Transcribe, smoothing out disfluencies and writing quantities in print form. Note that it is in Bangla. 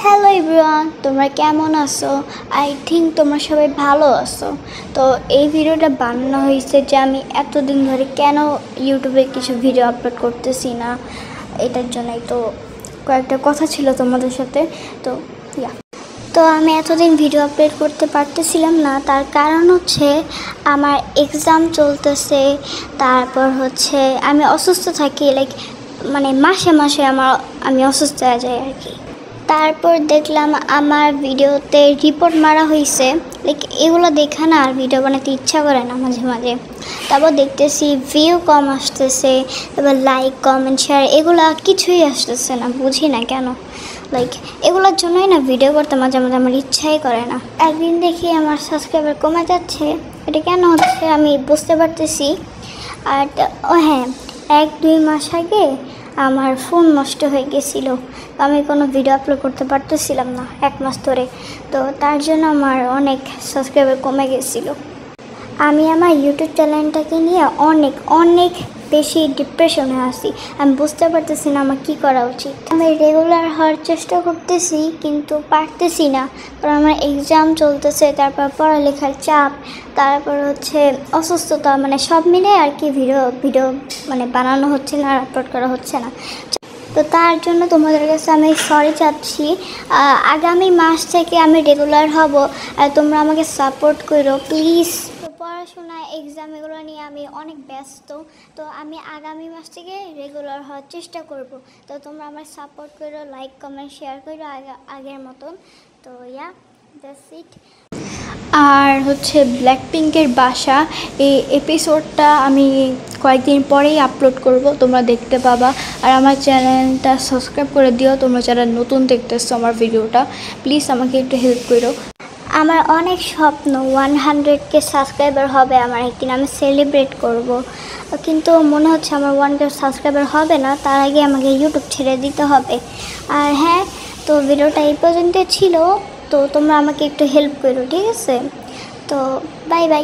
হ্যালো এভরিওয়ান, তোমরা কেমন আছো? আই থিঙ্ক তোমরা সবাই ভালো আছো। তো এই ভিডিওটা বানানো হয়েছে যে আমি এতদিন ধরে কেন ইউটিউবে কিছু ভিডিও আপলোড করতেছি না, এটার জন্যই। তো কয়েকটা কথা ছিল তোমাদের সাথে। তো আমি এতদিন ভিডিও আপলোড করতে পারতেছিলাম না, তার কারণ হচ্ছে আমার এক্সাম চলতেছে। তারপর হচ্ছে আমি অসুস্থ থাকি, মানে মাসে মাসে আমি অসুস্থ হয়ে যাই আর কি। তারপর দেখলাম আমার ভিডিওতে রিপোর্ট মারা হয়েছে। এগুলো দেখা না আর ভিডিও বানাতে ইচ্ছা করে না মাঝে মাঝে। তারপর দেখতেছি ভিউ কম আসতেছে, তারপর লাইক কমেন্ট শেয়ার এগুলো কিছুই আসতেছে না, বুঝি না কেন। এগুলোর জন্যই না ভিডিও করতে মাঝে মাঝে আমার ইচ্ছাই করে না। একদিন দেখি আমার সাবস্ক্রাইবার কমে যাচ্ছে, এটা কেন হচ্ছে আমি বুঝতে পারতেছি। আর হ্যাঁ, 1-2 মাস আগে আমার ফোন নষ্ট হয়ে গেছিলো, আমি কোনো ভিডিও আপলোড করতে পারতেছিলাম না 1 মাস ধরে। তো তার জন্য আমার অনেক সাবস্ক্রাইবার কমে গেছিলো। আমি আমার ইউটিউব চ্যানেলটাকে নিয়ে অনেক অনেক বেশি ডিপ্রেশনে আছি। আমি বুঝতে পারতেছি না আমার কী করা উচিত। আমি রেগুলার হওয়ার চেষ্টা করতেছি কিন্তু পারতেছি না, কারণ আমার এক্সাম চলতেছে, তারপর পড়ালেখার চাপ, তারপর হচ্ছে অসুস্থতা, মানে সব মিলে আর কি ভিডিও মানে বানানো হচ্ছে না আর আপলোড করা হচ্ছে না। তো তার জন্য তোমাদের কাছে আমি সরি চাচ্ছি। আগামী মাস থেকে আমি রেগুলার হব, আর তোমরা আমাকে সাপোর্ট করো প্লিজ। তো পড়াশোনা এক্সাম এগুলো নিয়ে আমি অনেক ব্যস্ত, তো আমি আগামী মাস থেকে রেগুলার হওয়ার চেষ্টা করব। তো তোমরা আমার সাপোর্ট করো, লাইক কমেন্ট শেয়ার করো আগের মতন। তো দ্যাটস ইট। আর হচ্ছে ব্ল্যাকপিঙ্কের বাসা এই এপিসোডটা আমি কয়েকদিন পরেই আপলোড করব, তোমরা দেখতে পাবা। আর আমার চ্যানেলটা সাবস্ক্রাইব করে দিও তোমরা যারা নতুন দেখতেছো আমার ভিডিওটা। প্লিজ আমাকে একটু হেল্প করো। আমার অনেক স্বপ্ন 100K সাবস্ক্রাইবার হবে আমার একদিন, আমি সেলিব্রেট করব। কিন্তু মনে হচ্ছে আমার 1K সাবস্ক্রাইবার হবে না, তার আগে আমাকে ইউটিউব ছেড়ে দিতে হবে। আর হ্যাঁ, তো ভিডিওটা এই পর্যন্ত ছিল। তো তোমরা আমাকে একটু হেল্প করো, ঠিক আছে? তো বাই বাই।